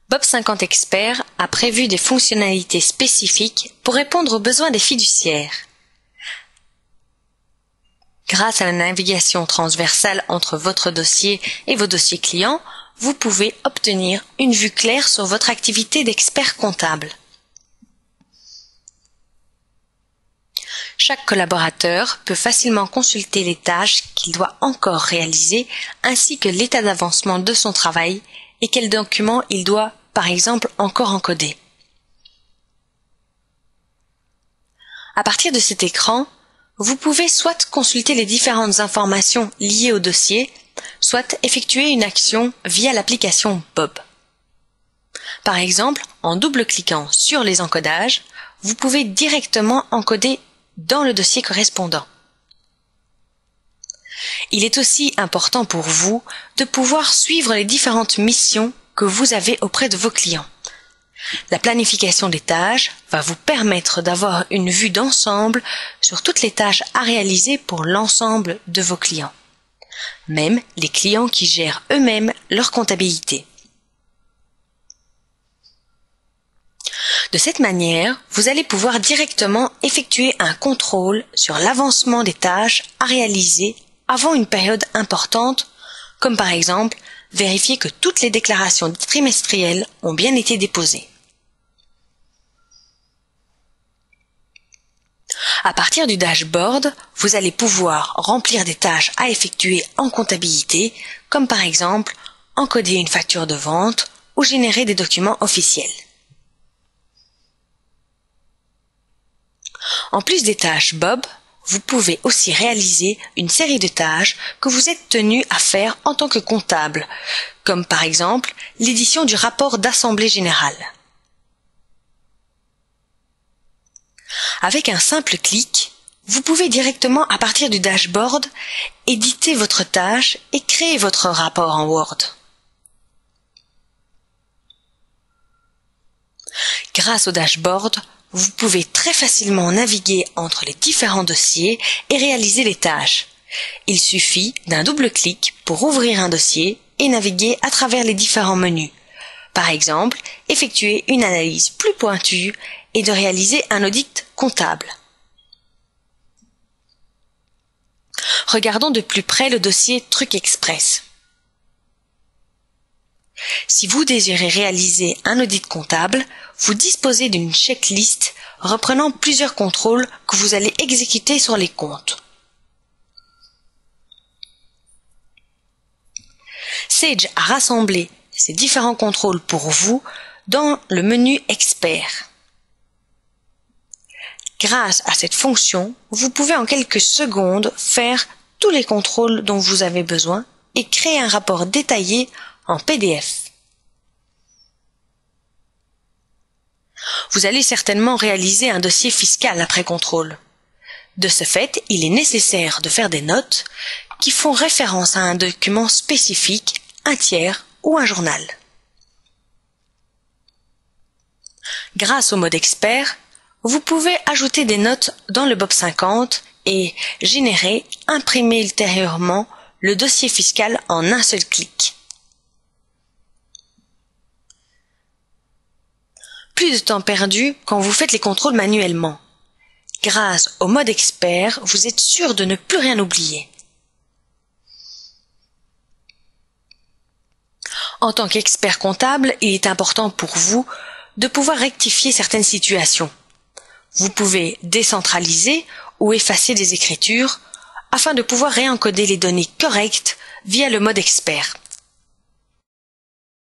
Bob 50 Expert a prévu des fonctionnalités spécifiques pour répondre aux besoins des fiduciaires. Grâce à la navigation transversale entre votre dossier et vos dossiers clients, vous pouvez obtenir une vue claire sur votre activité d'expert comptable. Chaque collaborateur peut facilement consulter les tâches qu'il doit encore réaliser ainsi que l'état d'avancement de son travail et quels documents il doit, par exemple, encore encoder. À partir de cet écran, vous pouvez soit consulter les différentes informations liées au dossier, soit effectuer une action via l'application Bob. Par exemple, en double-cliquant sur les encodages, vous pouvez directement encoder dans le dossier correspondant. Il est aussi important pour vous de pouvoir suivre les différentes missions que vous avez auprès de vos clients. La planification des tâches va vous permettre d'avoir une vue d'ensemble sur toutes les tâches à réaliser pour l'ensemble de vos clients, même les clients qui gèrent eux-mêmes leur comptabilité. De cette manière, vous allez pouvoir directement effectuer un contrôle sur l'avancement des tâches à réaliser avant une période importante, comme par exemple vérifier que toutes les déclarations trimestrielles ont bien été déposées. À partir du dashboard, vous allez pouvoir remplir des tâches à effectuer en comptabilité, comme par exemple encoder une facture de vente ou générer des documents officiels. En plus des tâches Bob, vous pouvez aussi réaliser une série de tâches que vous êtes tenu à faire en tant que comptable, comme par exemple l'édition du rapport d'assemblée générale. Avec un simple clic, vous pouvez directement à partir du dashboard éditer votre tâche et créer votre rapport en Word. Grâce au dashboard, vous pouvez très facilement naviguer entre les différents dossiers et réaliser les tâches. Il suffit d'un double clic pour ouvrir un dossier et naviguer à travers les différents menus. Par exemple, effectuer une analyse plus pointue et de réaliser un audit comptable. Regardons de plus près le dossier Truc Express. Si vous désirez réaliser un audit comptable, vous disposez d'une checklist reprenant plusieurs contrôles que vous allez exécuter sur les comptes. Sage a rassemblé ces différents contrôles pour vous dans le menu Expert. Grâce à cette fonction, vous pouvez en quelques secondes faire tous les contrôles dont vous avez besoin et créer un rapport détaillé en PDF. Vous allez certainement réaliser un dossier fiscal après contrôle. De ce fait, il est nécessaire de faire des notes qui font référence à un document spécifique, un tiers ou un journal. Grâce au mode expert, vous pouvez ajouter des notes dans le Bob 50 et générer, imprimer ultérieurement le dossier fiscal en un seul clic. Plus de temps perdu quand vous faites les contrôles manuellement. Grâce au mode expert, vous êtes sûr de ne plus rien oublier. En tant qu'expert comptable, il est important pour vous de pouvoir rectifier certaines situations. Vous pouvez décentraliser ou effacer des écritures afin de pouvoir réencoder les données correctes via le mode expert.